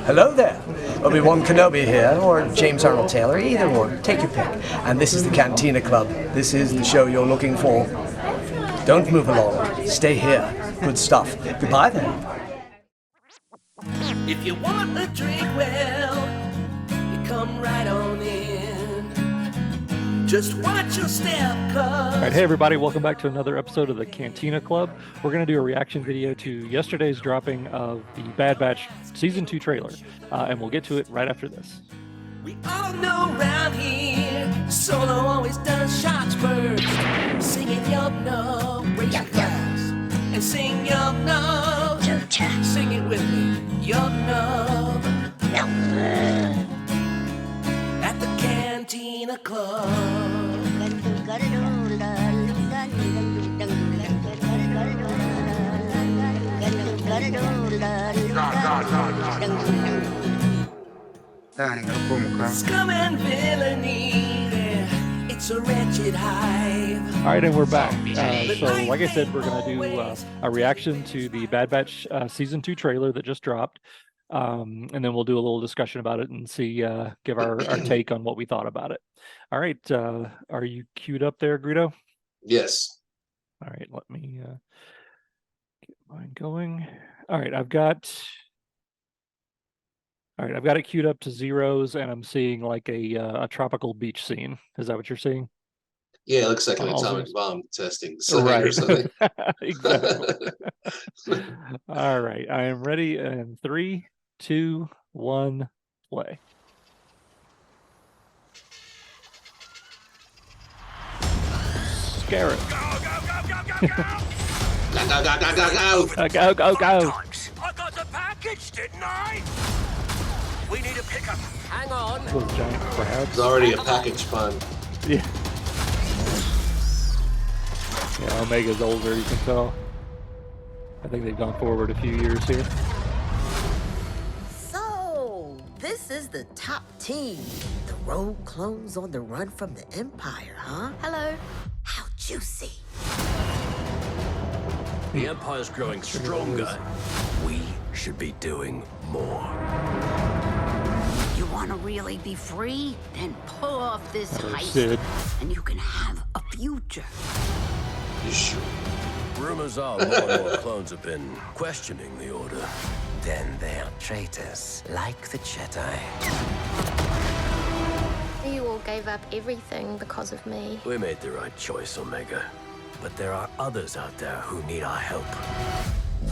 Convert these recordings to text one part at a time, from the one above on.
Hello there. Obi-Wan Kenobi here, or James Arnold Taylor, either or. Take your pick. And this is the Cantina Club. This is the show you're looking for. Don't move along. Stay here. Good stuff. Goodbye then. If you want a drink, well, you come right on in. Just watch your step, cuz. All right, hey everybody, welcome back to another episode of the Cantina Club. We're going to do a reaction video to yesterday's dropping of the Bad Batch Season 2 trailer, and we'll get to it right after this. We all know around here, Solo always does shots first. Singing Yup No, raise your glass, and sing Yup No. Sing it with me, Yup No. At the Cantina Club. Scum and villainy, it's a wretched hive. All right, and we're back. So like I said, we're going to do a reaction to the Bad Batch Season 2 trailer that just dropped. And then we'll do a little discussion about it and see, give our take on what we thought about it. All right, are you queued up there, Greedo? Yes. All right, let me get mine going. All right, I've got it queued up to zeros, and I'm seeing like a tropical beach scene. Is that what you're seeing? Yeah, it looks like an atomic bomb testing site or something. Exactly. All right, I am ready in 3, 2, 1, play. Scare it. Go, Go. I got the package, didn't I? We need a pickup. Hang on. Little giant crabs. It's already a package fun. Yeah. Yeah, Omega's older, you can tell. I think they've gone forward a few years here. So, this is the top team. The rogue clones on the run from the Empire, huh? Hello. How juicy. The Empire's growing stronger. We should be doing more. You want to really be free? Then pull off this Sid. heist, and you can have a future. You sure? Rumors are more and more clones have been questioning the Order. Then they're traitors, like the Jedi. You all gave up everything because of me. We made the right choice, Omega. But there are others out there who need our help.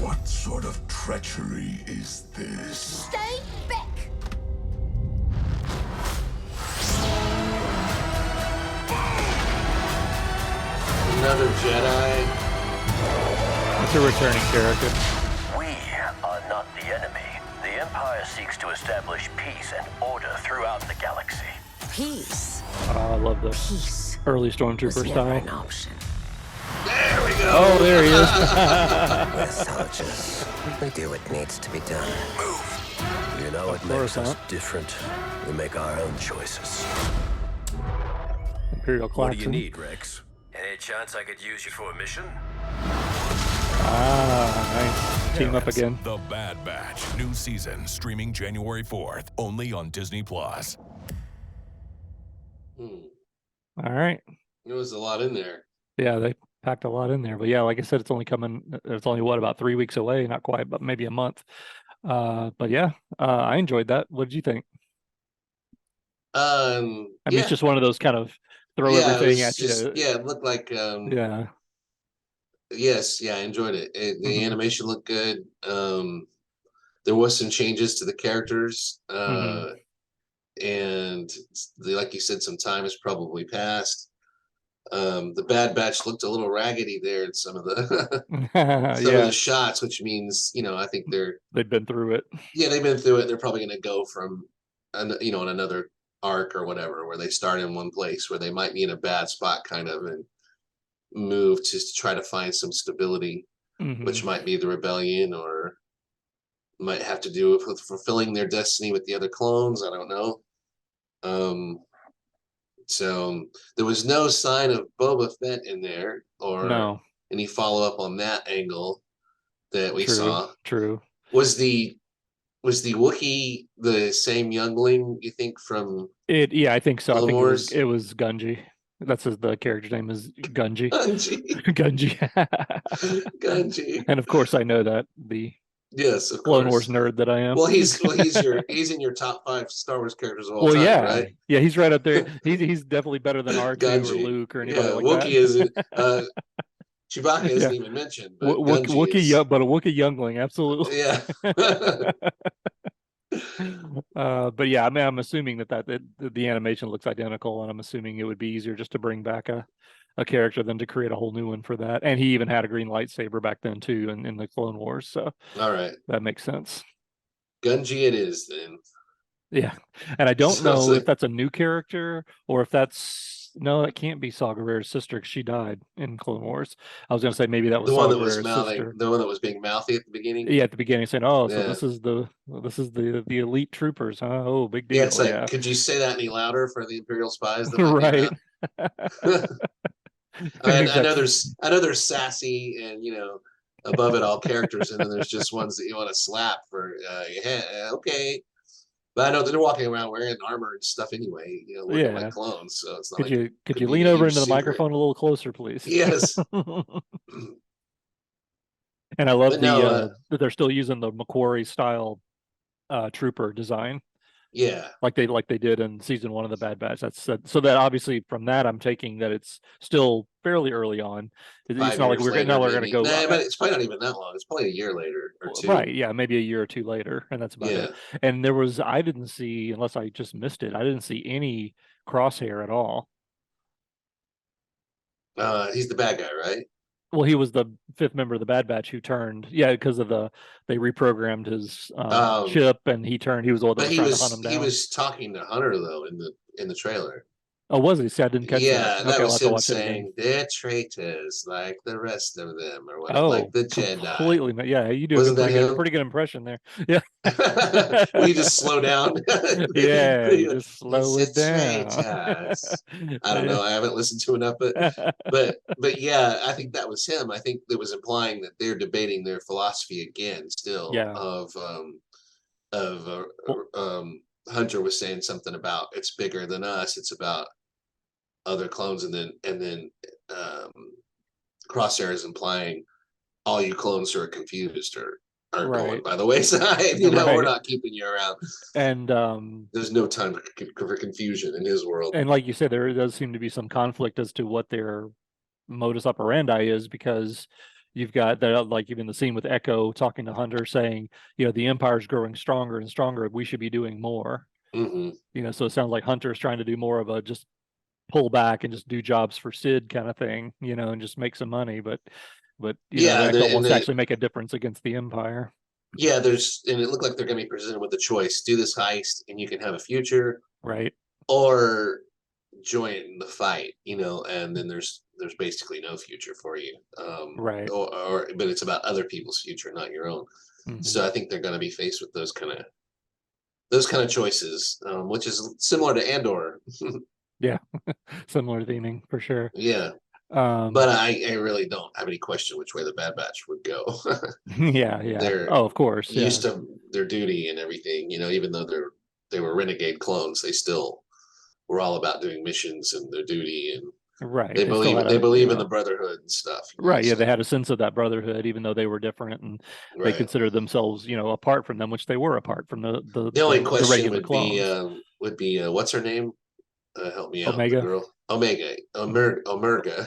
What sort of treachery is this? Stay back! Another Jedi. It's a returning character. We are not the enemy. The Empire seeks to establish peace and order throughout the galaxy. Peace. I love the Peace. early Was Stormtrooper never an style. option. There we go. Oh, there he is. We're soldiers. We do what needs to be done. You know what makes us different? We make our own choices. Imperial What do you Klaxon. need, Rex? Any chance I could use you for a mission? Ah, nice. Team up again. The Bad Batch, new season, streaming January 4th, only on Disney+. All right. There was a lot in there. Yeah, they packed a lot in there. But yeah, like I said, it's only what, about 3 weeks away? Not quite, but maybe a month. But yeah, I enjoyed that. What did you think? I mean, it's just one of those kind of throw everything at you. Yeah, it looked like Yeah. Yes, yeah, I enjoyed it. The animation looked good. There was some changes to the characters, and like you said, some time has probably passed. The Bad Batch looked a little raggedy there in some of the of the shots, which means, I think they've been through it. Yeah, they've been through it. They're probably going to go from, in another arc or whatever, where they start in one place where they might be in a bad spot, kind of, and move to try to find some stability, which might be the rebellion, or might have to do with fulfilling their destiny with the other clones. I don't know. So there was no sign of Boba Fett in there, or any follow up on that angle that we saw. True. Was the Was the Wookiee the same youngling, you think, from Yeah, I think so. I Clone think Wars? it was Gunji. The character's name is Gunji. Gunji. Gunji. Gunji. And of course I know that, the Yes, of Clone Wars course. nerd that I am. Well, he's in your top 5 Star Wars characters of all Well, time, yeah. right? Yeah, he's right up there. He's definitely better than R2 or Gunji. Luke or anybody Yeah, like Wookiee that. isn't. Chewbacca isn't Yeah. even mentioned, but Gunji Wookiee, is. but a Wookiee youngling, absolutely. Yeah. But yeah, I mean, I'm assuming that the animation looks identical, and I'm assuming it would be easier just to bring back a character than to create a whole new one for that. And he even had a green lightsaber back then too, in the Clone Wars, so All right. that makes sense. Gunji it is then. Yeah, and I don't Sounds know like- if that's a new character or if no, that can't be Saw Gerrera's sister, because she died in Clone Wars. I was gonna say maybe that was the Saw one that was Gerrera's mouthing, sister. the one that was being mouthy at the beginning. Yeah, at the beginning, saying, "Oh, so Yeah. this is the elite troopers, huh? Oh, big deal." Yeah, it's like, Yeah, could you say that any louder for the Imperial spies? That might be right. I know there's sassy and above it all characters, and then there's just ones that you want to slap for yeah, okay. But I know they're walking around wearing armor and stuff anyway, looking Yeah. like clones. So it's not Could like you could you be lean a over huge into the secret. microphone a little closer, please? Yes. And I love But no, that they're still using the Macquarie style trooper design, yeah. like they did in season 1 of the Bad Batch. So that obviously from that I'm taking that it's still fairly early on. It's 5 not like years we're later, going to maybe. go Nah, but it's probably not even that long. It's probably a year later or 2. right. Yeah, maybe a year or 2 later, and that's about Yeah. it. And I didn't see, unless I just missed it, I didn't see any Crosshair at all. He's the bad guy, right? Well, he was the 5th member of the Bad Batch who turned, because of they reprogrammed his chip, and he turned. He was the one that But was trying to hunt him down. he was talking to Hunter though in the trailer. Oh, was he? See, I didn't catch Yeah, that. that Okay, I'll was have to him watch it again. saying they're traitors like the rest of them, or whatever, Oh, like the Jedi. completely. Yeah, you do Wasn't a that him? pretty good impression there. Yeah. Will you just slow down? Yeah, you just slow It's it down. traitors. I don't know. I haven't listened to enough, but yeah, I think that was him. I think it was implying that they're debating their philosophy again, still. Yeah. Of Hunter was saying something about it's bigger than us. It's about other clones, and then Crosshair is implying all you clones who are confused are going by the wayside. We're not keeping you around. And there's no time for confusion in his world. And like you said, there does seem to be some conflict as to what their modus operandi is, because you've got that, like even the scene with Echo talking to Hunter saying, the Empire's growing stronger and stronger. We should be doing more. Mm-hmm. So it sounds like Hunter's trying to do more of a just pull back and just do jobs for Sid kind of thing, and just make some money. But Echo wants to actually make a difference against the Empire. Yeah, and it looked like they're going to be presented with a choice: do this heist and you can have a future, right? Or join the fight, and then there's basically no future for you, right? But it's about other people's future, not your own. Mm-hmm. So I think they're going to be faced with those kind of choices, which is similar to Andor. Yeah, similar theming for sure. Yeah, but I really don't have any question which way the Bad Batch would go. yeah. Of course, used to their duty and everything. Even though they were renegade clones, they still were all about doing missions and their duty, and right. They believe in the brotherhood and stuff. Right. Yeah, they had a sense of that brotherhood, even though they were different, and they considered themselves, apart from them, which they were apart from the only question regular clones. Would be what's her name? Help me out, Omega. The girl. Omeger. Omeger.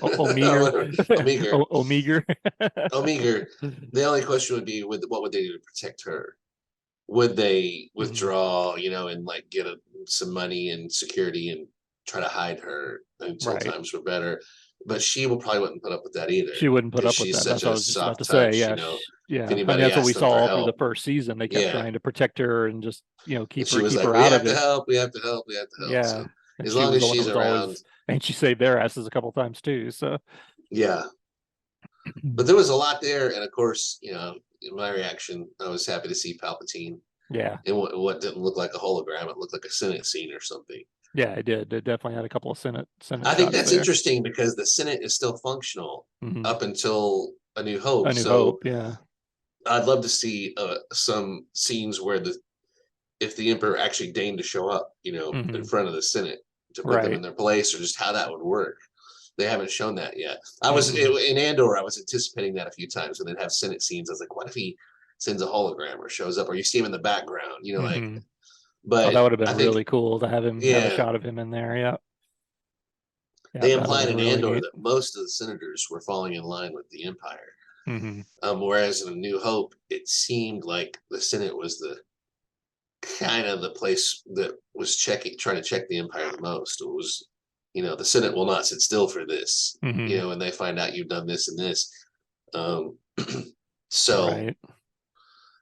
The only question would be, what would they do to protect her? Would they withdraw, and like get some money and security and try to hide her until times were better? But she probably wouldn't put up with that either. She wouldn't put up with that. That's what I was just about to say. Yeah, that's what we saw all through the first season. They kept trying to protect her and just keep her out of it. We have to help. Yeah. So, as long as she's around, and she saved their asses a couple times too. So yeah, but there was a lot there, and of course, in my reaction, I was happy to see Palpatine. Yeah, and what didn't look like a hologram, it looked like a Senate scene or something. Yeah, it did. It definitely had a couple of Senate. I think that's interesting because the Senate is still functional up until A New Hope. Hope, yeah. I'd love to see some scenes where if the Emperor actually deigned to show up, in front of the Senate to put them in Right. their place, or just how that would work. They haven't shown that yet. Mhm. In Andor, I was anticipating that a few times when they'd have Senate scenes. I was like, what if he sends a hologram or shows up, or you see him in the background, like, Mhm. Oh, that but would have I been think, really cool to have a yeah, shot of him in there. Yeah. Yeah, they that'd have implied been in really Andor neat. that most of the senators were falling in line with the Empire. Mhm. Whereas in A New Hope, it seemed like the Senate was the kind of the place that was trying to check the Empire the most. It was, the Senate will not sit still for this, Mhm. and they find out you've done this and this. Um, so Right.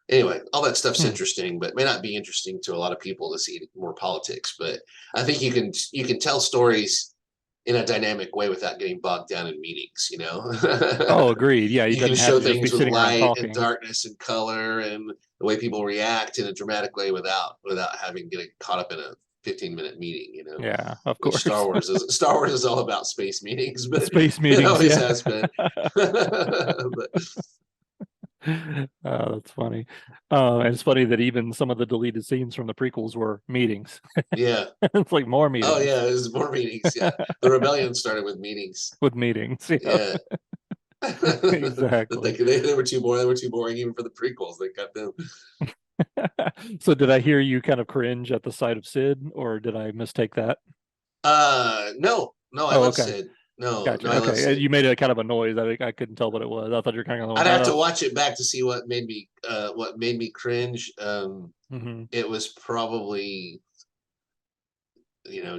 anyway, all that stuff's Hmm. interesting, but may not be interesting to a lot of people to see more politics. But I think you can tell stories in a dynamic way without getting bogged down in meanings. Oh, agreed. Yeah, it You can doesn't have show to just be things with sitting around light and talking. darkness and color and the way people react in a dramatic way without having get caught up in a 15-minute meeting. Yeah, of Which Star course. Wars is. Star Wars is all about space meetings, but Space it meetings, always yeah. has been. But Oh, that's funny. And it's funny that even some of the deleted scenes from the prequels were meetings. yeah. It's like more Oh meetings yeah, there's more meetings. Yeah. The rebellion started with meetings. with meetings. Yeah, Yeah. That exactly. they were too boring. They were too boring even for the prequels. They cut them. So did I hear you kind of cringe at the sight of Sid, or did I mistake that? No, no, I Oh, love okay. Sid. No, no, Gotcha. I love Okay. Sid. You made a kind of a noise. I couldn't tell what it was. I thought you were kind of I'd going, have to oh. watch it back to see what made me cringe. Hmm. It was probably,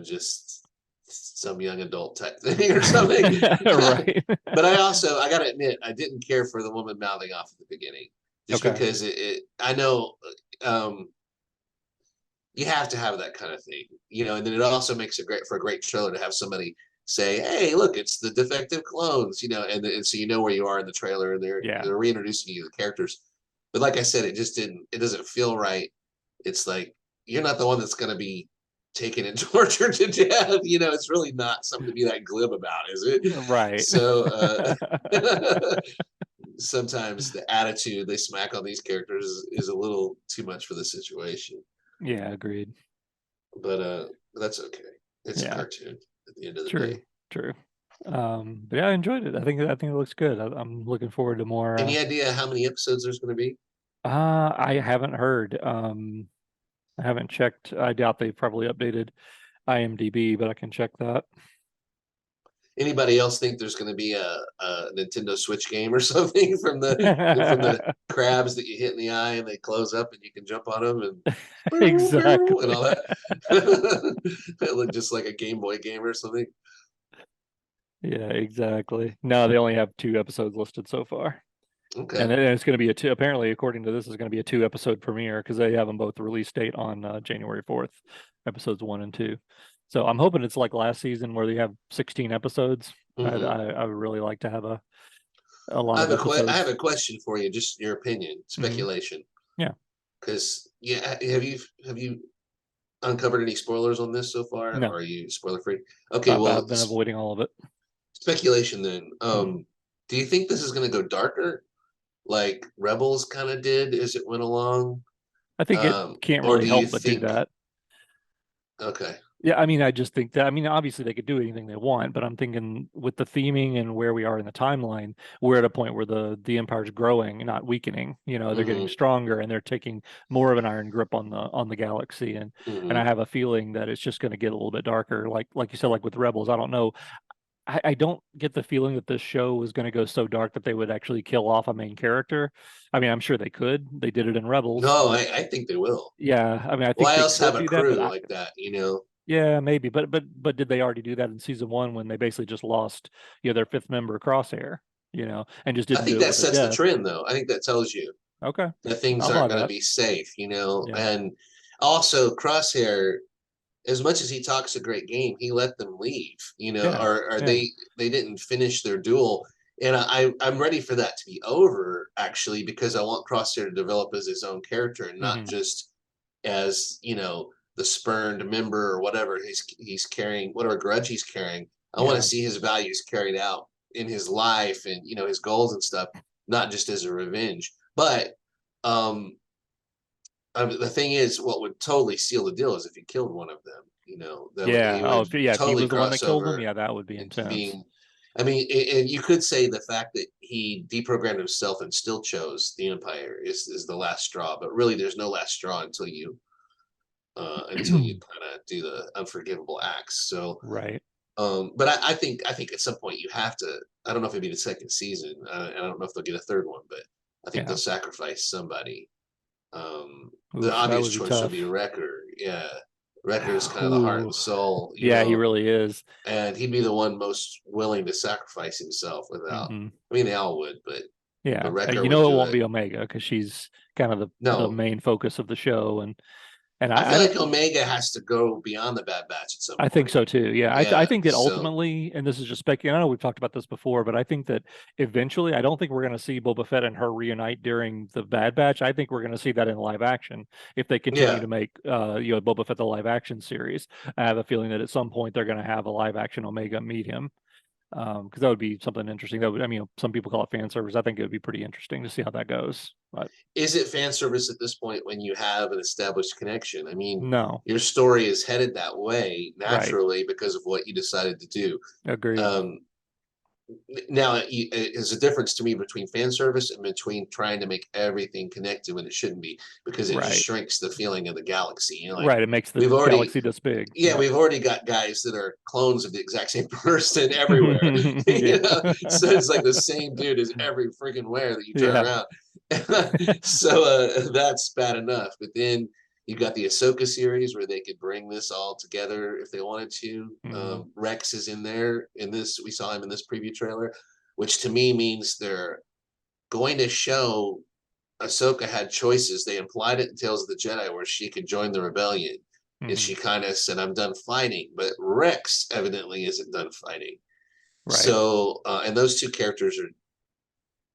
just some young adult type thing or something. Right. But I gotta admit, I didn't care for the woman mouthing off at the beginning, just Okay. because I know, um, you have to have that kind of thing, and then it also makes it great for a great trailer to have somebody say, "Hey, look, it's the defective clones," and so you know where you are in the trailer, and they're Yeah. they're reintroducing you to the characters. But like I said, it doesn't feel right. It's like you're not the one that's going to be taken and tortured to death. It's really not something to be that glib about, is it? Right. So sometimes the attitude they smack on these characters is a little too much for the situation. Yeah, agreed. But that's okay. It's a Yeah, cartoon at the end of the true, day. true. But yeah, I enjoyed it. I think it looks good. I'm looking forward to more. Any idea how many episodes there's going to be? I haven't heard. I haven't checked. I doubt they probably updated IMDb, but I can check that. Anybody else think there's going to be a Nintendo Switch game or something from the crabs that you hit in the eye and they close up and you can jump on them and and Exactly. all that? It looked just like a Game Boy game or something. Yeah, exactly. No, they only have 2 episodes listed so far. Okay. And it's going to be a two. Apparently, according to this, is going to be a 2 episode premiere because they have them both release date on January 4th, episodes 1 and 2. So I'm hoping it's like last season where they have 16 episodes. Mm-hmm. I would really like to have a lot I of have I have episodes. a question for you, just your opinion, Hmm. speculation. Yeah, Because yeah, have you uncovered any spoilers on this so far, no, or are you spoiler free? Okay, well, I've been avoiding all of it. speculation then. Mhm. Do you think this is going to go darker, like Rebels kind of did as it went along, I think it can't or really do you help but do think? that. Okay, Yeah, I mean, I just think that, I mean, obviously they could do anything they want, but I'm thinking with the theming and where we are in the timeline, we're at a point where the empire's growing, not weakening. They're getting mm-hmm, stronger and they're taking more of an iron grip on the galaxy. And mm-hmm. I have a feeling that it's just going to get a little bit darker. Like you said, like with Rebels, I don't know. I don't get the feeling that this show was going to go so dark that they would actually kill off a main character. I mean, I'm sure they could. They did it in Rebels, No, but I think they will. yeah, I mean, I think Why they else have could a do that, but crew like that? yeah, maybe, but did they already do that in season 1 when they basically just lost, their fifth member, Crosshair, and just I didn't think do it that with her sets the death? trend, though. I think that tells you Okay, that things I'll buy aren't going to that. be safe. Yeah, And also, Crosshair, as much as he talks a great game, he let them leave, yeah, or yeah. they didn't finish their duel. And I'm ready for that to be over, actually, because I want Crosshair to develop as his own character and not Hmm. just as the spurned member or whatever he's carrying, whatever grudge he's carrying. I want to Yeah, see his values carried out in his life and his goals and stuff, not just as a revenge. But um The thing is, what would totally seal the deal is if you killed one of them. That Yeah. it Oh, would if he totally was the one that cross killed him, over yeah, that would be into intense. being. I mean, and you could say the fact that he deprogrammed himself and still chose the Empire is the last straw, but really, there's no last straw until you kind of do the unforgivable acts. So, Right. but I think at some point you have to. I don't know if it'd be the second season. I don't know if they'll get a third one, but I think Yeah. they'll sacrifice somebody. The Oof, that obvious would be choice would tough. be Wrecker. Yeah, Wrecker is kind of the heart Ooh. and soul. Yeah, he really is. And he'd be the one most willing to sacrifice himself without. Hmm. I mean, they all would, but Yeah. Wrecker You would know, it do won't it. be Omega because she's kind of the No, main focus of the show, and I I feel don't. like Omega has to go beyond the Bad Batch at some I think point. so too. Yeah, I Yeah, think that so ultimately, and this is just speculating. I know we've talked about this before, but I think that eventually, I don't think we're going to see Boba Fett and her reunite during the Bad Batch. I think we're going to see that in live action if they continue yeah. to make Boba Fett the live action series. I have a feeling that at some point they're going to have a live action Omega meet him, because that would be something interesting. That would, I mean, some people call it fan service. I think it would be pretty interesting to see how that goes. But Is it fan service at this point when you have an established connection? I mean, no, your story is headed that way right, naturally because of what you decided to do. agreed. Um, Now, there's a difference to me between fan service and between trying to make everything connected when it shouldn't be, because it just Right, shrinks the feeling of the galaxy. Like right. It makes the we've already, galaxy this big. yeah, we've already got guys that are clones of the exact same person everywhere. Yeah. So it's like the same dude is every freaking where that you turn Yeah. around. So that's bad enough. But then you got the Ahsoka series where they could bring this all together if they wanted to. Mhm. Rex is in there in this. We saw him in this preview trailer, which to me means they're going to show Ahsoka had choices. They implied it in Tales of the Jedi where she could join the rebellion. And Mhm. she kind of said, I'm done fighting. But Rex evidently isn't done fighting. Right. So, and those two characters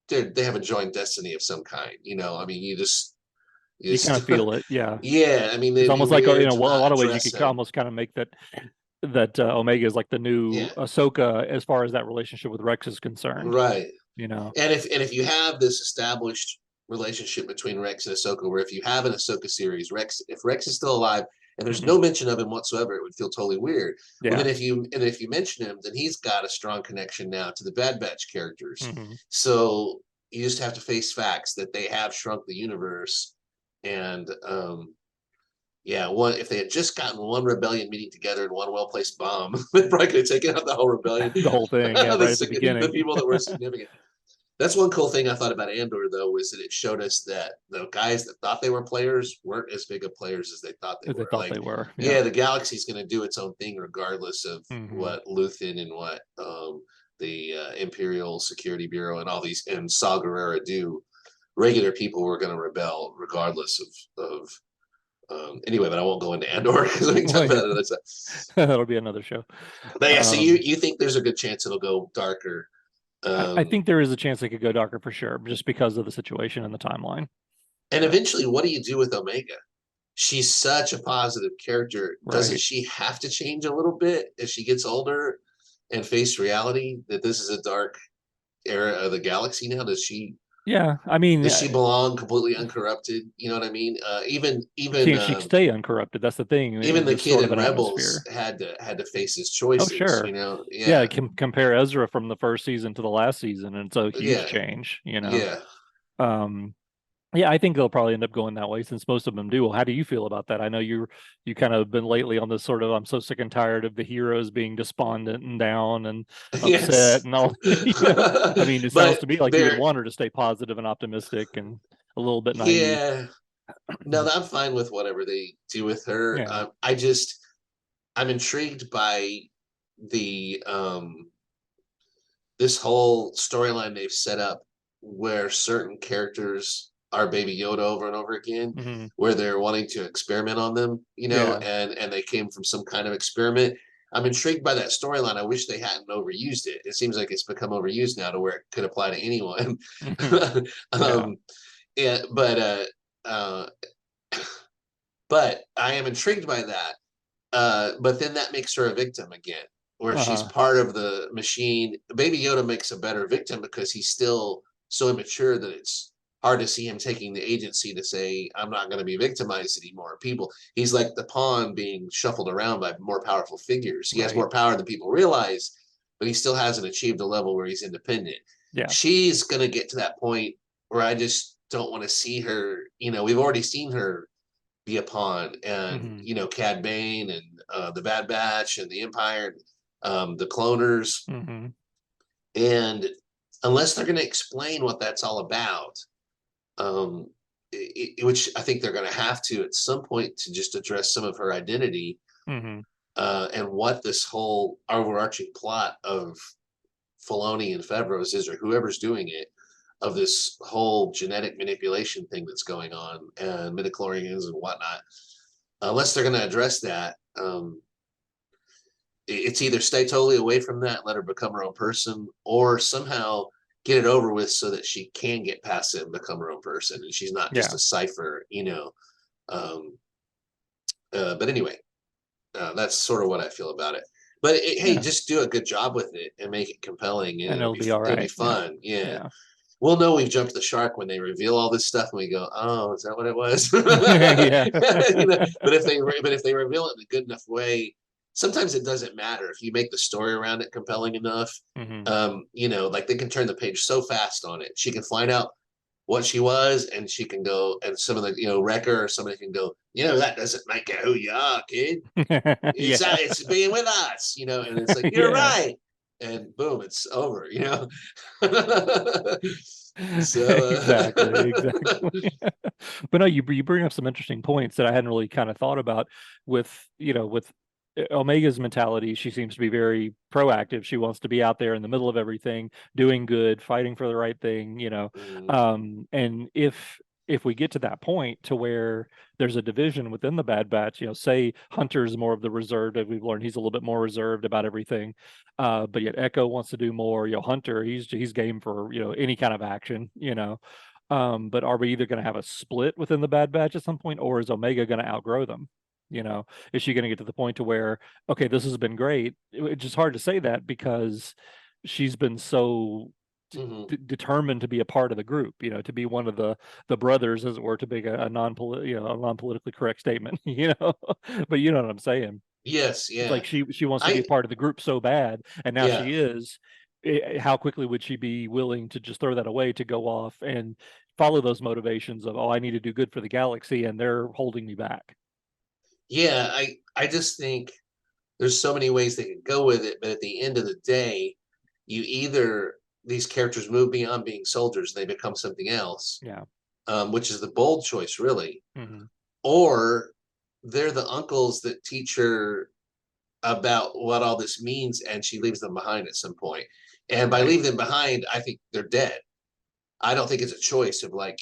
they have a joint destiny of some kind. I mean, you You kind of just, feel it. Yeah. yeah, I mean, It's it'd be almost like, in weird a to lot not of ways, you address could him. almost kind of make that Omega is like the new Yeah, Ahsoka as far as that relationship with Rex is concerned. right. You know. And if you have this established relationship between Rex and Ahsoka, where if you have an Ahsoka series, if Rex is still alive and there's Mhm. no mention of him whatsoever, it would feel totally weird. Well, Yeah. then if you mention him, then he's got a strong connection now to the Bad Batch characters. Mhm. So you just have to face facts that they have shrunk the universe, and yeah, if they had just gotten one rebellion meeting together and one well-placed bomb, they probably could have taken out the whole rebellion. The whole thing. Yeah. Right at the The beginning. people that were significant. That's one cool thing I thought about Andor, though, was that it showed us that the guys that thought they were players weren't as big of players as they thought they As they were. thought Like, they were. Yeah. yeah, the galaxy's going to do its own thing regardless of Mhm. what Luthen and what the Imperial Security Bureau and all these and Saw Gerrera do. Regular people were going to rebel regardless of anyway, but I won't go into Andor because we can talk Well, about yeah. it another time. That'll be another show. But yeah, so you Um, you think there's a good chance it'll go darker? I think there is a chance they could go darker for sure, just because of the situation and the timeline. And eventually, what do you do with Omega? She's such a positive character. Doesn't Right. she have to change a little bit as she gets older and face reality that this is a dark era of the galaxy now? Yeah. I mean, Does she belong completely uncorrupted? You know what I mean? she could stay uncorrupted. That's the thing Even in the this kid sort of in an Rebels atmosphere. had to face his Oh, choices. sure. Yeah. Yeah, Compare Ezra from the first season to the last season, and it's a huge yeah, change. yeah. Um, yeah, I think they'll probably end up going that way since most of them do. Well, how do you feel about that? I know you kind of been lately on this sort of I'm so sick and tired of the heroes being despondent and down and Yes, upset and all. I mean, it sounds but to me like you would there, want her to stay positive and optimistic and a little bit naive. yeah. No, I'm fine with whatever they do with her. Yeah. I'm intrigued by the this whole storyline they've set up where certain characters are Baby Yoda over and over again, Hmm. where they're wanting to experiment on them, Yeah. and they came from some kind of experiment. I'm intrigued by that storyline. I wish they hadn't overused it. It seems like it's become overused now to where it could apply to anyone. Hmm. Yeah. um, yeah, uh, but I am intrigued by that. But then that makes her a victim again, where she's Uh-huh. part of the machine. Baby Yoda makes a better victim because he's still so immature that it's hard to see him taking the agency to say, I'm not going to be victimized anymore. He's like the pawn being shuffled around by more powerful figures. He has more power than people realize, but he still hasn't achieved a level where he's independent. Yeah. She's going to get to that point where I just don't want to see her. We've already seen her be a pawn, and Cad Bane and the Bad Batch and the Empire, the cloners. And unless they're going to explain what that's all about, which I think they're going to have to at some point, to just address some of her identity, and what this whole overarching plot of Filoni and Favreau's is, or whoever's doing it, of this whole genetic manipulation thing that's going on, and midichlorians and whatnot. Unless they're going to address that, it's either stay totally away from that, let her become her own person, or somehow get it over with so that she can get past it and become her own person, and she's not just a cipher, but anyway, that's sort of what I feel about it. But hey, just do a good job with it and make it compelling, and it'll be all right. It'll be fun. Yeah. We'll know we've jumped the shark when they reveal all this stuff, and we go, "Oh, is that what it was?" But if they reveal it in a good enough way, sometimes it doesn't matter if you make the story around it compelling enough. Like they can turn the page so fast on it. She can find out what she was, and she can go, and some of the Wrecker or somebody can go, that doesn't make it who you are, kid. It's being with us, and it's like, you're right. And boom, it's over, So exactly. But no, you bring up some interesting points that I hadn't really kind of thought about with Omega's mentality. She seems to be very proactive. She wants to be out there in the middle of everything, doing good, fighting for the right thing, and if we get to that point to where there's a division within the Bad Batch, say Hunter's more of the reserved, as we've learned, he's a little bit more reserved about everything, but yet Echo wants to do more. Hunter, he's game for any kind of action, but are we either going to have a split within the Bad Batch at some point, or is Omega going to outgrow them? Is she going to get to the point to where, okay, this has been great? It's just hard to say that because she's been so determined to be a part of the group, to be one of the brothers, as it were, to make a non-politically correct statement, but you know what I'm saying. Yes, yeah. It's like she wants to be a part of the group so bad, and now she is. How quickly would she be willing to just throw that away to go off and follow those motivations of, I need to do good for the galaxy, and they're holding me back? Yeah, I just think there's so many ways they could go with it, but at the end of the day, these characters move beyond being soldiers, they become something else. Which is the bold choice, really. Or they're the uncles that teach her about what all this means, and she leaves them behind at some point. And by leave them behind, I think they're dead. I don't think it's a choice of like,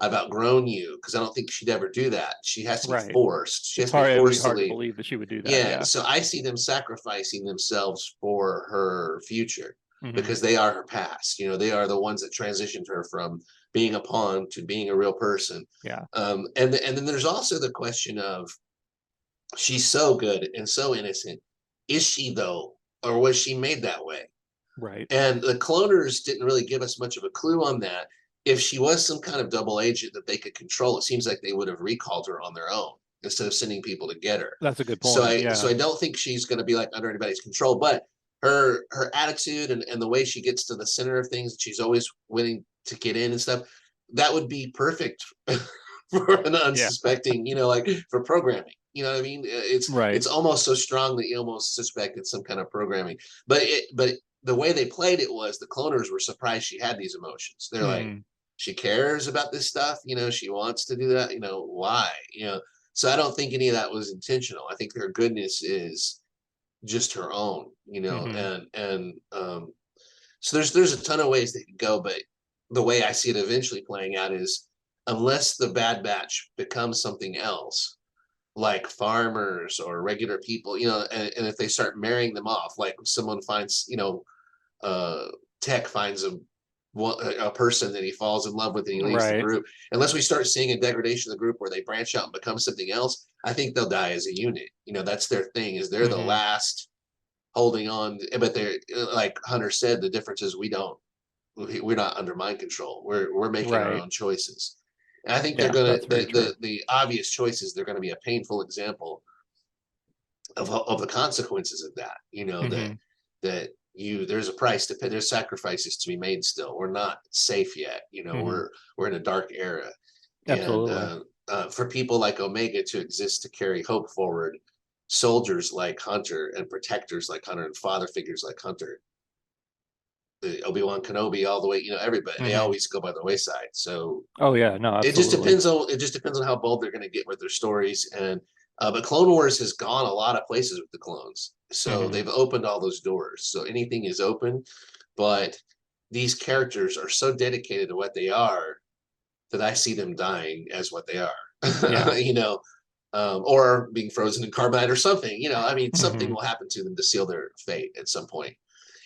I've outgrown you, because I don't think she'd ever do that. She has to be forced. She has to be forced to leave. To believe that she would do that. Yeah. So I see them sacrificing themselves for her future, because they are her past. They are the ones that transitioned her from being a pawn to being a real person. And then there's also the question of, she's so good and so innocent. Is she though, or was she made that way? Right. And the cloners didn't really give us much of a clue on that. If she was some kind of double agent that they could control, it seems like they would have recalled her on their own instead of sending people to get her. That's a good point. So I don't think she's going to be like under anybody's control, but her attitude and the way she gets to the center of things, she's always willing to get in and stuff, that would be perfect for an unsuspecting, like for programming. You know what I mean? It's almost so strong that you almost suspect it's some kind of programming. But the way they played it was the cloners were surprised she had these emotions. They're like, she cares about this stuff, she wants to do that, why? So I don't think any of that was intentional. I think her goodness is just her own, and so there's a ton of ways they can go, but the way I see it eventually playing out is, unless the Bad Batch becomes something else, like farmers or regular people, and if they start marrying them off, like someone finds, Tech finds a person that he falls in love with and he leaves the group. Unless we start seeing a degradation of the group where they branch out and become something else, I think they'll die as a unit. That's their thing, is they're the last holding on. But they're, like Hunter said, the difference is we don't. we're not under mind control. We're making our Right. own choices. And I think they're Yeah, gonna that's very true. the obvious choices. They're going to be a painful example of the consequences of that. You know Hmm. that there's a price to pay. There's sacrifices to be made. Still, we're not safe yet. You know, Hmm. we're in a dark era, and Absolutely. for people like Omega to exist to carry hope forward, soldiers like Hunter and protectors like Hunter and father figures like Hunter, the Obi-Wan Kenobi, all the way, everybody, they Hmm. always go by the wayside. So Oh yeah, no, absolutely. it just depends on how bold they're going to get with their stories. And but Clone Wars has gone a lot of places with the clones, so Hmm. they've opened all those doors. So anything is open, but these characters are so dedicated to what they are that I see them dying as what they Yeah. are, or being frozen in carbonite or something. I mean, something Hmm. will happen to them to seal their fate at some point.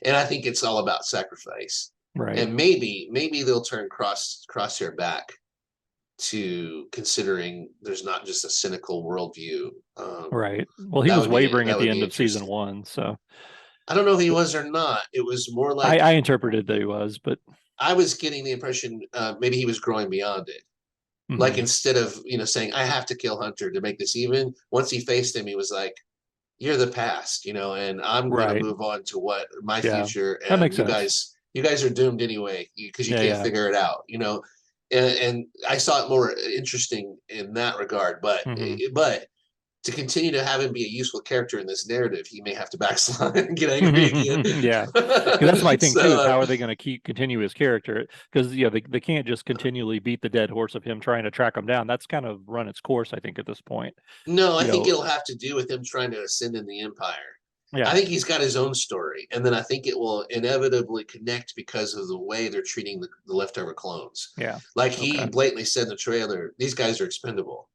And I think it's all about sacrifice. Right. And maybe they'll turn Crosshair back to considering there's not just a cynical worldview. Right. Well, he was wavering That at would the be end of season interesting. one, so I don't know if he was or not. It was more like I interpreted that he was, but I was getting the impression maybe he was growing beyond it. Like mhm. instead of saying I have to kill Hunter to make this even, once he faced him, he was like, "You're the past, and I'm going to Right. move on to what my Yeah, future, that and makes sense. you guys are doomed anyway because you Yeah, can't yeah. figure it out." And I saw it more interesting in that regard, Hmm. but to continue to have him be a useful character in this narrative, he may have to backslide and get angry again. Yeah, because that's my thing too. Is So how are they going to continue his character? Because they can't just continually beat the dead horse of him trying to track him down. That's kind of run its course, I think, at this point. no, I You think know, it'll have to do with him trying to ascend in the empire. I yeah. think he's got his own story, and then I think it will inevitably connect because of the way they're treating the leftover clones. Yeah. Like he Okay. blatantly said in the trailer, these guys are expendable.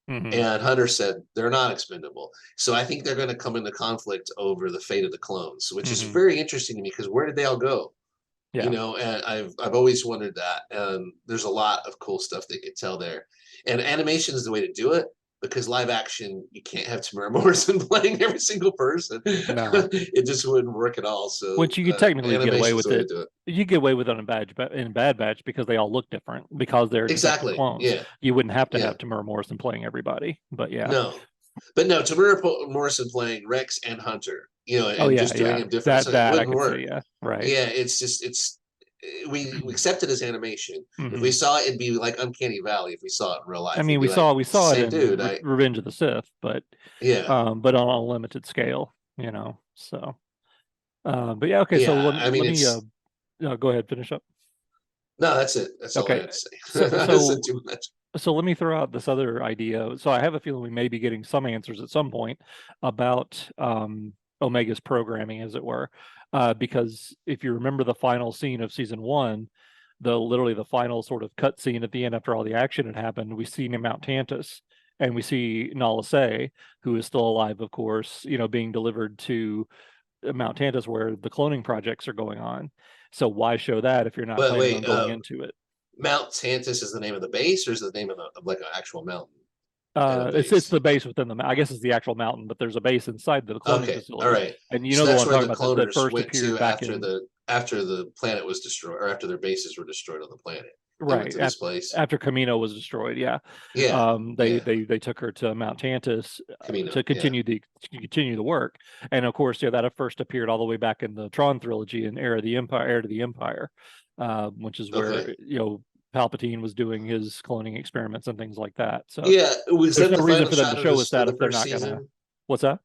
Hmm. And Hunter said they're not expendable. So I think they're going to come into conflict over the fate of the clones, which is Hmm. very interesting to me because where did they all go? Yeah. And I've always wondered that. And there's a lot of cool stuff they could tell there. And animation is the way to do it because live action, you can't have Tamara Morrison playing every single person. No. It just wouldn't work at all. So Which you could technically get away animation is with the way to it. do it. You get away with it in Bad Batch because they all look different because they're defective Exactly. clones. Yeah. You wouldn't have to Yeah. have Tamara Morrison playing everybody. But yeah. No. But no, Tamara Morrison playing Rex and Hunter, Oh and yeah, just doing yeah. them different, so That it that I wouldn't could work. see. Yeah. Right. Yeah, it's we accept it as animation. If we Hmm. saw it, it'd be like Uncanny Valley. If we saw it in real I life, mean, it'd be we like saw it same in dude. I Revenge of the Sith, Yeah, but on a limited scale. So but yeah. Okay. So yeah. I mean, let me it's no, go ahead, finish up. no, that's it. That's all I Okay. had to say. So I said so too much. so let me throw out this other idea. So I have a feeling we may be getting some answers at some point about Omega's programming, as it were, because if you remember the final scene of season one, literally the final sort of cut scene at the end after all the action had happened, we see Mount Tantus, and we see Nala Se, who is still alive, of course, being delivered to Mount Tantus where the cloning projects are going on. So why show that if you're not But planning on wait, going into it? Mount Tantus is the name of the base, or is it the name of like an actual mountain and a It's base? the base within I guess it's the actual mountain, but there's a base inside the cloning Okay, all facility. right. And So the that's one I'm where talking the about that cloners first went appeared to back in after the planet was destroyed, or after their bases were destroyed on the planet. They went right to this place. after Camino was destroyed. Yeah. Yeah, yeah. They took her to Mount Tantus Camino. to Yeah. continue the work. And of course, that first appeared all the way back in the Tron trilogy in Heir to the Empire, which is Okay. where, Palpatine was doing his cloning experiments and things like that. So Yeah. Was there's that no the reason final for them to shot of show us this of that the if they're first not gonna. season? What's that?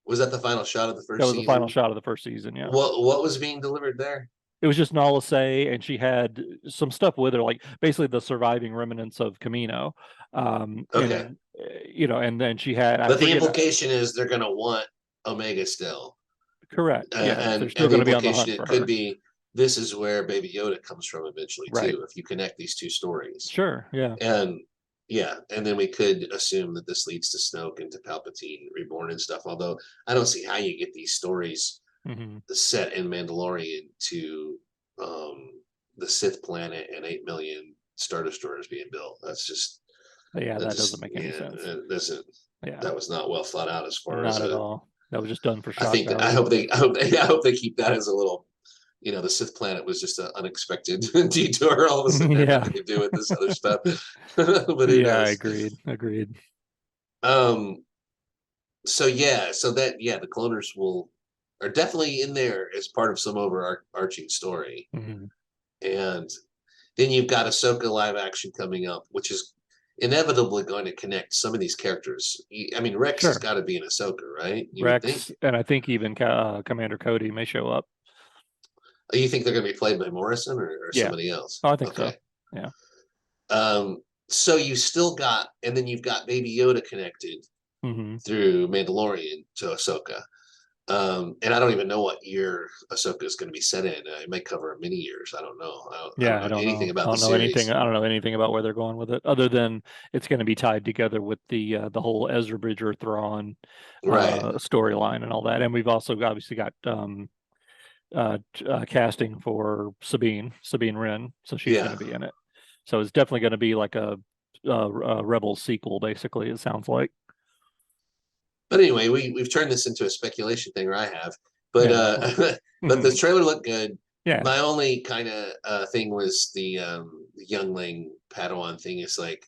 Was that the final shot of the That first was the final season? shot of the first season. Yeah. What was being delivered there? It was just Nala Se, and she had some stuff with her, like basically the surviving remnants of Camino. Okay. And then she had, I But the forget, implication is they're gonna want Omega still. correct. Yeah. They're still And the going to be on the implication hunt it for could her. be this is where Baby Yoda comes from eventually Right. too, if you connect these two stories. Sure. Yeah. And yeah, and then we could assume that this leads to Snoke and to Palpatine reborn and stuff. Although I don't see how you get these stories Hmm. set in Mandalorian to the Sith planet and 8 million Star Destroyers being built. That's just Yeah, that doesn't just make any sense. it doesn't Yeah. that was not well thought out as far as Not at all. That was just done for I shock think I value. hope they I hope they keep that as a little the Sith planet was just an unexpected detour. All of a sudden, they're nothing to do with this other stuff. But who knows? Agreed. So the cloners are definitely in there as part of some overarching story. Mm-hmm. And then you've got Ahsoka live action coming up, which is inevitably going to connect some of these characters. I mean, Rex has got to be in Ahsoka, right? You would think. And I think even Commander Cody may show up. You think they're going to be played by Morrison or somebody else? Oh, I think so. Yeah. So you still got, and then you've got Baby Yoda connected through Mandalorian to Ahsoka. And I don't even know what year Ahsoka is going to be set in. It may cover many years. I don't know. I don't know anything about the series. I don't know anything about where they're going with it, other than it's going to be tied together with the whole Ezra Bridger Thrawn storyline and all that. And we've also obviously got casting for Sabine Wren, so she's going to be in it. So it's definitely going to be like a Rebels sequel, basically. It sounds like. But anyway, we've turned this into a speculation thing, or I have. But but the trailer looked good. Yeah. My only kind of thing was the youngling Padawan thing. Is like,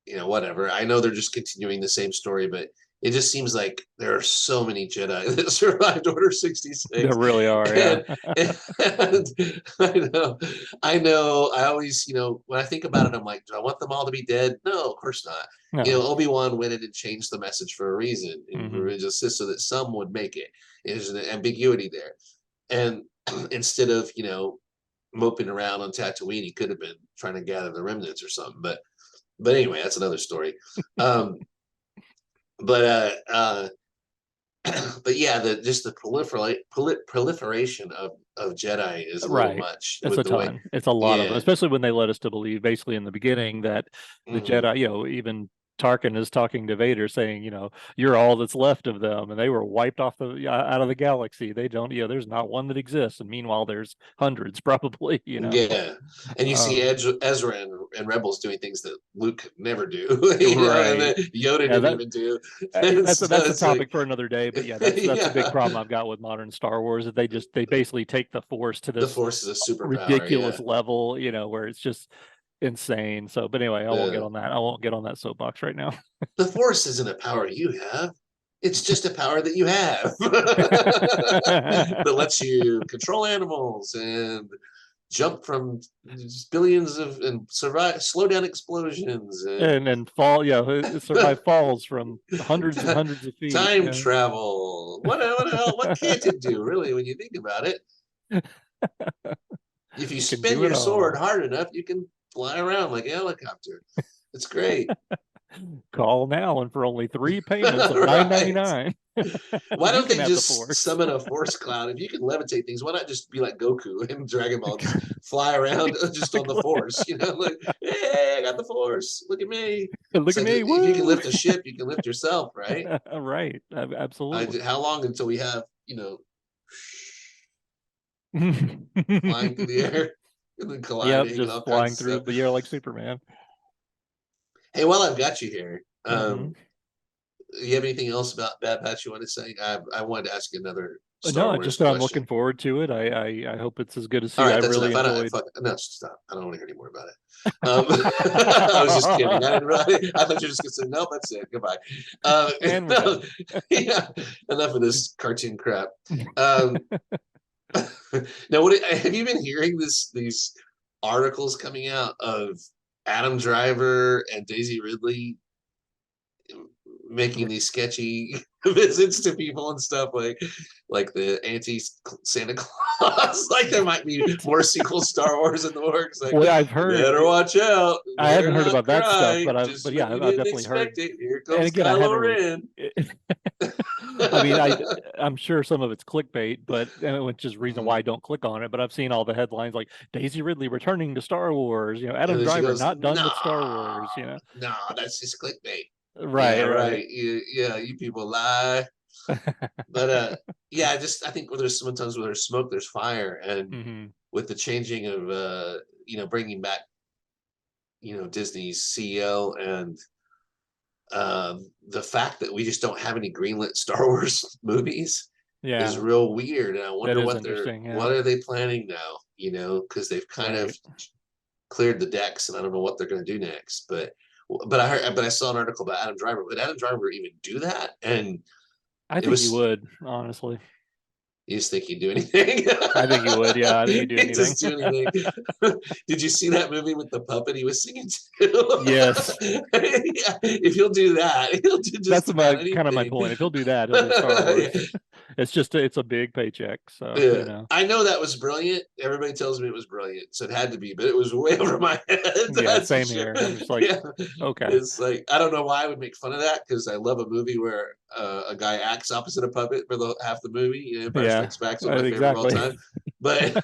whatever. I know they're just continuing the same story, but it just seems like there are so many Jedi that survived Order 66. There really are, and I know. I always, when I think about it, I'm like, do I want them all to be dead? No, of course not. No. Obi-Wan went in and changed the message for a reason in Revenge of the Sith so that some would make it. There's an ambiguity there. And instead of, moping around on Tatooine, he could have been trying to gather the remnants or something. But anyway, that's another story. But yeah, the proliferation of Jedi is a little much. It's a ton. It's a lot of them, especially when they led us to believe, basically in the beginning, that the Jedi, even Tarkin is talking to Vader, saying, you're all that's left of them, and they were wiped off out of the galaxy. They don't, there's not one that exists, and meanwhile, there's hundreds, probably. Yeah, and you see Ezra and Rebels doing things that Luke could never do, and Yoda didn't even do. That's a topic for another day. But that's a big problem I've got with modern Star Wars. That they basically take the Force to this Force is a super ridiculous level, where it's just insane. So, but anyway, I won't get on that. I won't get on that soapbox right now. The Force isn't a power you have. It's just a power that you have that lets you control animals and jump from billions and slow down explosions and fall. Survive falls from hundreds and hundreds of feet. Time travel. What can't it do, really, when you think about it? If you spin your sword hard enough, you can fly around like a helicopter. It's great. Call now, and for only 3 payments of $9.99. Why don't they just summon a force cloud? If you can levitate things, why not just be like Goku and Dragon Ball, just fly around just on the force? Like, hey, I got the force. Look at me. Look at me. If you can lift a ship, you can lift yourself, right? Right. Absolutely. How long until we have, flying through the air and then colliding? Yep, just flying through the air like Superman. Hey, while I've got you here, you have anything else about Bad Batch you want to say? I wanted to ask you another Star Wars question. I'm looking forard to it. I hope it's as good as I really enjoyed. No, stop. I don't want to hear any more about it. I was just kidding. I didn't really. I thought you were just going to say, nope, that's it. Goodbye. Enough of this cartoon crap. Now, have you been hearing these articles coming out of Adam Driver and Daisy Ridley making these sketchy visits to people and stuff, like the anti-Santa Claus? Like there might be more sequel Star Wars in the works. Like, well, I've heard. Better watch out. I haven't heard about that stuff, but I've definitely heard. Here comes Kylo Ren. I mean, I'm sure some of it's clickbait, which is the reason why I don't click on it. But I've seen all the headlines like Daisy Ridley returning to Star Wars. Adam Driver not done with Star Wars. No, that's just clickbait. Right. You people lie. But I think there's sometimes where there's smoke, there's fire, and with the changing of bringing back Disney's CEO and the fact that we just don't have any greenlit Star Wars movies, is Yeah, real weird, and I that wonder is what interesting. Yeah. what are they planning now? You know, because they've kind of Right. cleared the decks, and I don't know what they're going to do next. But I saw an article about Adam Driver. Would Adam Driver even do that? And I it think you was would, honestly. you just think he'd do anything? I think you would. Yeah, I think you'd do He'd anything. just do anything. Did you see that movie with the puppet he was singing to? Yes. Yeah, if he'll do that, he'll do just That's about my kind of my anything. point. If he'll do that, he'll do Star Wars. Yeah. It's just it's a big paycheck, so Yeah, you know. I know that was brilliant. Everybody tells me it was brilliant, so it had to be, but it was way over my head. Yeah, That's for same sure. here. I'm just like, Yeah, okay. it's like I don't know why I would make fun of that because I love a movie where a guy acts opposite a puppet for the half the movie. You know, Empire Yeah, Strikes Back is one of my favorite of all exactly. time, but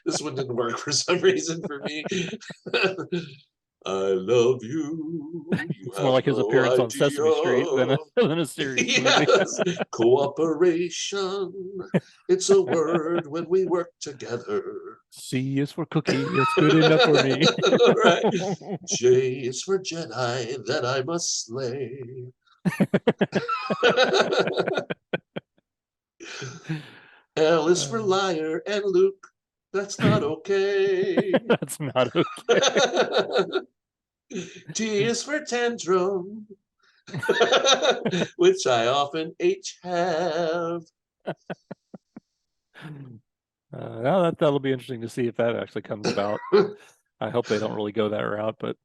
this one didn't work for some reason for me. I love you. You It's more have like his no appearance on idea. Sesame Street than than a serious movie. Yes, cooperation. It's a word when we work together. C is for cookie. It's good enough for me. Right. J is for Jedi that I must slay. L is for liar and Luke. That's not okay. That's not okay. T is for tantrum, which I often H have. Now that'll be interesting to see if that actually comes about. I hope they don't really go that route, but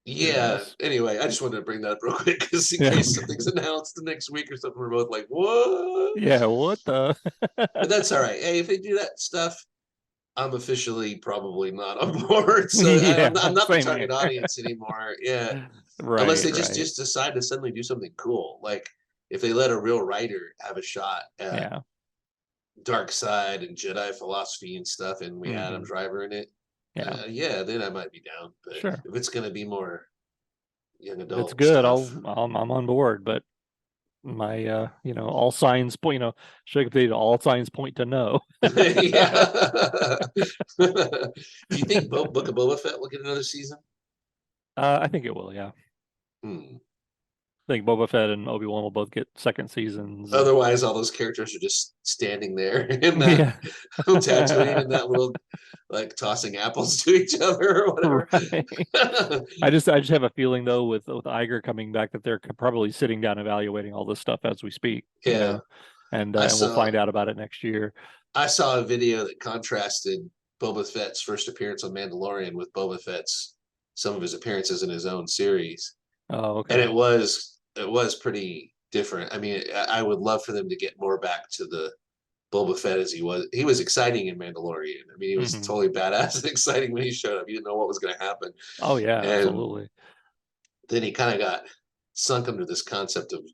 Yeah. Anyway, I just wanted to bring that up real quick because in yeah, case something's announced the next week or something, we're both like, "What?" yeah. What the? But that's all right. Hey, if they do that stuff, I'm officially probably not on board. So Yeah, I'm not the same target here. audience anymore. Yeah. Unless Right, they right. just decide to suddenly do something cool, like if they let a real writer have a shot at Yeah. dark side and Jedi philosophy and stuff, and we had Adam Hmm. Driver in it. Yeah. Yeah, then I might be down. But Sure. if it's gonna be more young If it's adult good, stuff, I'm on board. But my all signs point. Should update all signs point to no. yeah. Do you think Book of Boba Fett will get another season? I think it will. Yeah. Hmm. I think Boba Fett and Obi-Wan will both get second seasons. Otherwise, all those characters are just standing there in that Yeah. Tatooine in that little like tossing apples to each other or whatever. Right. I just have a feeling though with Iger coming back that they're probably sitting down evaluating all this stuff as we speak. Yeah. And I we'll saw find out about it next year. I saw a video that contrasted Boba Fett's first appearance on Mandalorian with Boba Fett's some of his appearances in his own series. Oh, And okay. it was pretty different. I mean, I would love for them to get more back to the Boba Fett as he was. He was exciting in Mandalorian. I mean, he was Mhm. totally badass and exciting when he showed up. You didn't know what was going to happen. Oh yeah, And absolutely. then he kind of got sunk under this concept of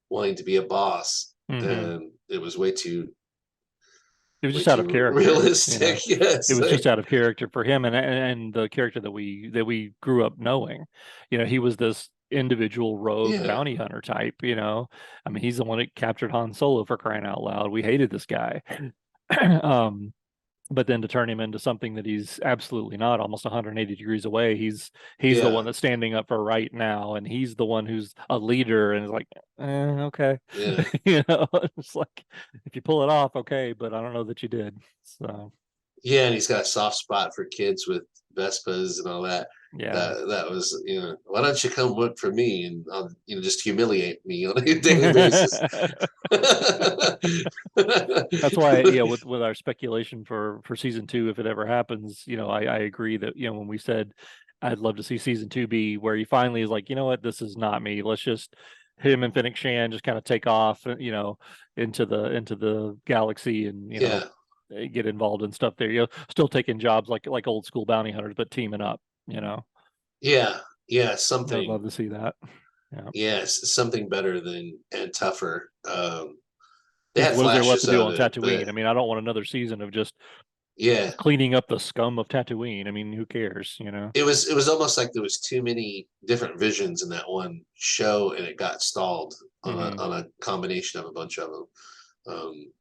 wanting to be a boss, Mhm. and it was way It was just out of character. realistic. Yes, It was like, just out of character for him and the character that we grew up knowing. He was this individual rogue yeah, bounty hunter type. I mean, he's the one that captured Han Solo, for crying out loud. We hated this guy. But then to turn him into something that he's absolutely not, almost 180 degrees away, he's the yeah, one that's standing up for right now, and he's the one who's a leader, and is like, okay, yeah. it's like, if you pull it off, okay, but I don't know that you did. So Yeah, and he's got a soft spot for kids with Vespas and all that. yeah. That was, why don't you come work for me and just humiliate me on a daily basis. That's why, yeah, with our speculation for season 2, if it ever happens, I agree that, when we said I'd love to see season 2 be where he finally is like, you know what, this is not me. Let's just him and Fennec Shan just kind of take off, into the galaxy and Yeah, get involved in stuff there. Still taking jobs like old school bounty hunters, but teaming up. yeah, yeah, I'd something. love to see that. Yeah. Yes, something better than and tougher. They Because had what is there left flashes to do of on it, but Tatooine? I mean, I don't want another season of just yeah, cleaning up the scum of Tatooine. I mean, who cares? it was almost like there was too many different visions in that one show, and it got stalled on Mhm. a combination of a bunch of them. Um,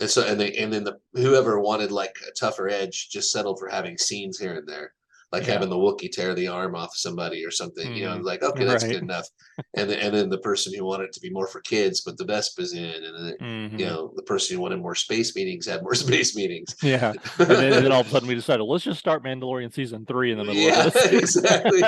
and then whoever wanted like a tougher edge just settled for having scenes here and there. like having the Wookiee tear the arm off somebody or something. You know, like, okay, that's good enough. And then the person who wanted it to be more for kids, but the Vesp is in, and then, you know, the person who wanted more space meetings had more space meetings. Yeah, and then all of a sudden we decided, let's just start Mandalorian season 3 in the middle of this. Exactly.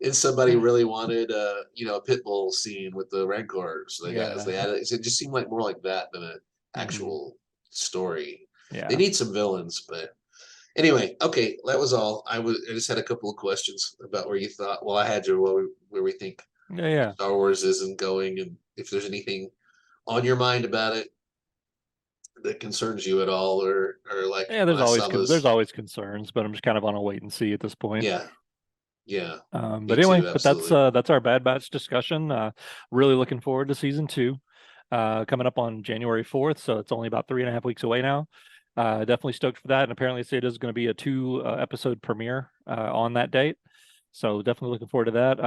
And somebody really wanted you know, a pit bull scene with the Rancor, so they added it. It just seemed like more like that than an actual story. They need some villains, but anyway, okay, that was all. I just had a couple of questions about where you thought. Well, I had your where we think Star Wars isn't going, and if there's anything on your mind about it that concerns you at all, or like there's always concerns, but I'm just kind of on a wait and see at this point. Yeah. But anyway, that's our Bad Batch discussion. Really looking forward to season 2, coming up on January 4th. So it's only about 3.5 weeks away now. Definitely stoked for that. And apparently it is going to be a 2 episode premiere on that date. So definitely looking forward to that.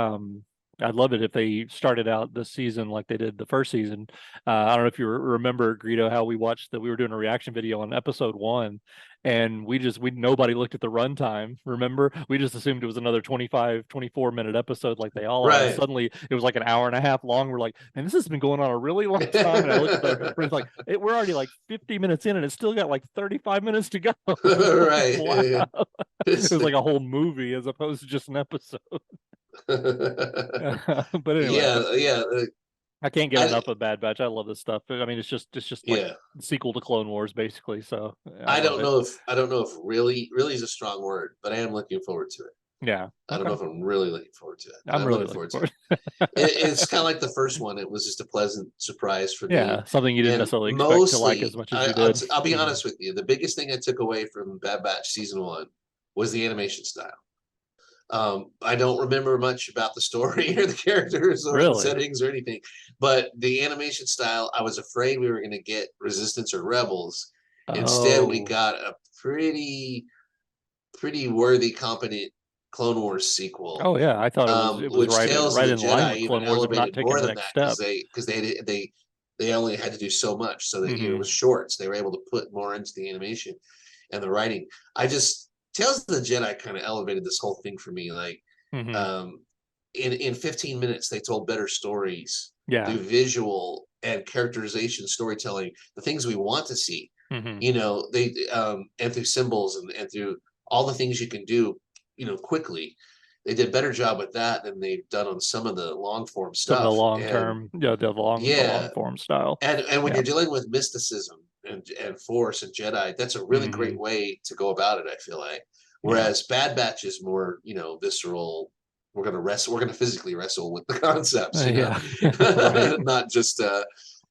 I'd love it if they started out this season like they did the first season. I don't know if you remember, Greedo, how we were doing a reaction video on episode 1, and nobody looked at the runtime. Remember, we just assumed it was another 24 minute episode like they all are. And suddenly it was like an hour and a half long. We're like, man, this has been going on a really long time. And I looked at it's like, we're already like 50 minutes in, and it's still got like 35 minutes to go. Right. Wow. It was like a whole movie as opposed to just an episode. But anyway, I can't get enough of Bad Batch. I love this stuff. I mean, it's just like the sequel to Clone Wars, basically. So I don't know if really is a strong word, but I am looking forward to it. Yeah, I don't know if I'm really looking forward to it. I'm really looking forward to it. It's kind of like the first one. It was just a pleasant surprise for me. Yeah, something you didn't necessarily expect to like as much as you did. I'll be honest with you. The biggest thing I took away from Bad Batch season 1 was the animation style. I don't remember much about the story or the characters or the settings or anything, but the animation style, I was afraid we were going to get Resistance or Rebels. Instead, we got a pretty worthy, competent Clone Wars sequel. Oh yeah, I thought it was right in line with Clone Wars, if not taking the next step. Because they only had to do so much, so that it was short, so they were able to put more into the animation and the writing. Tales of the Jedi kind of elevated this whole thing for me. Like, in 15 minutes, they told better stories through visual and characterization storytelling, the things we want to see. You know, they and through symbols and through all the things you can do, you know, quickly. They did a better job with that than they've done on some of the long form stuff. Some of the long form style. And when you're dealing with mysticism and Force and Jedi, that's a really great way to go about it, I feel like. Whereas Bad Batch is more, you know, visceral. We're gonna physically wrestle with the concepts, you know?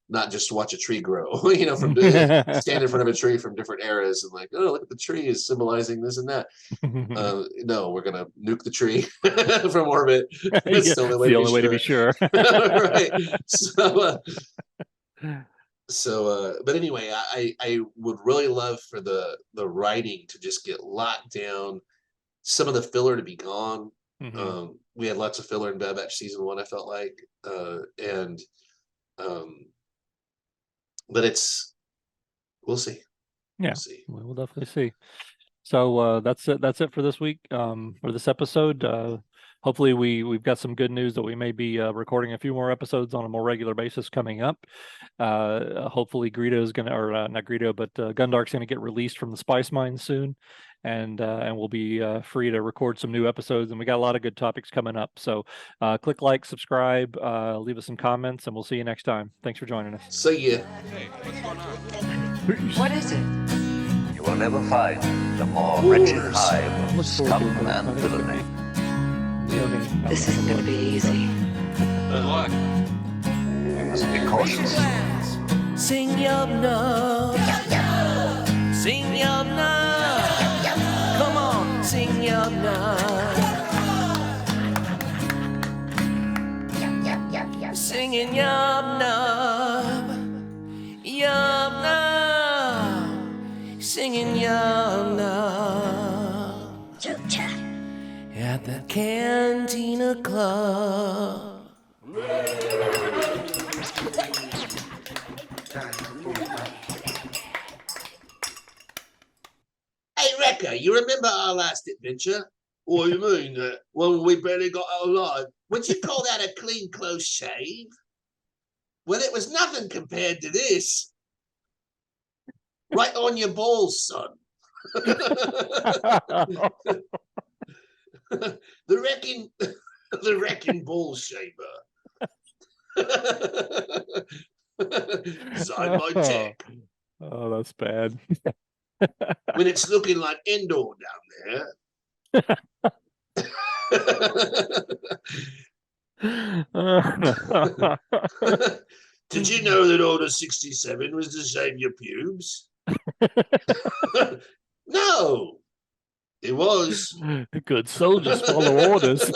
not just watch a tree grow, you know, from stand in front of a tree from different eras and like, oh, look at the tree is symbolizing this and that. No, we're gonna nuke the tree from orbit. It's the only way to be sure. Right. So, but anyway, I would really love for the writing to just get locked down, some of the filler to be gone. We had lots of filler in Bad Batch season 1, I felt like, but we'll see. Yeah, we'll definitely see. So that's it for this week, for this episode. Hopefully we've got some good news that we may be recording a few more episodes on a more regular basis coming up. Hopefully Greedo's gonna, or not Greedo, but Gundark's gonna get released from the Spice Mine soon, and we'll be free to record some new episodes. And we got a lot of good topics coming up. So click like, subscribe, leave us some comments, and we'll see you next time. Thanks for joining us. See ya. Hey, what's going on? What is it? You will never find the more wretched hive of scum and villainy. This isn't gonna be easy. Good luck. You must be cautious. Sing yum num. Sing yum num. Come on, sing yum num. Singing yum num. Yum num. Singing yum num. At the Cantina Club. Hey, Wrecker, you remember our last adventure? What do you mean? That one we barely got out alive? Would you call that a clean, close shave? Well, it was nothing compared to this. Right on your balls, son. the wrecking ball shaver. Sign my check. Oh, that's bad. When it's looking like Endor down there. Did you know that Order 67 was to shave your pubes? No, it was. Good soldiers follow orders.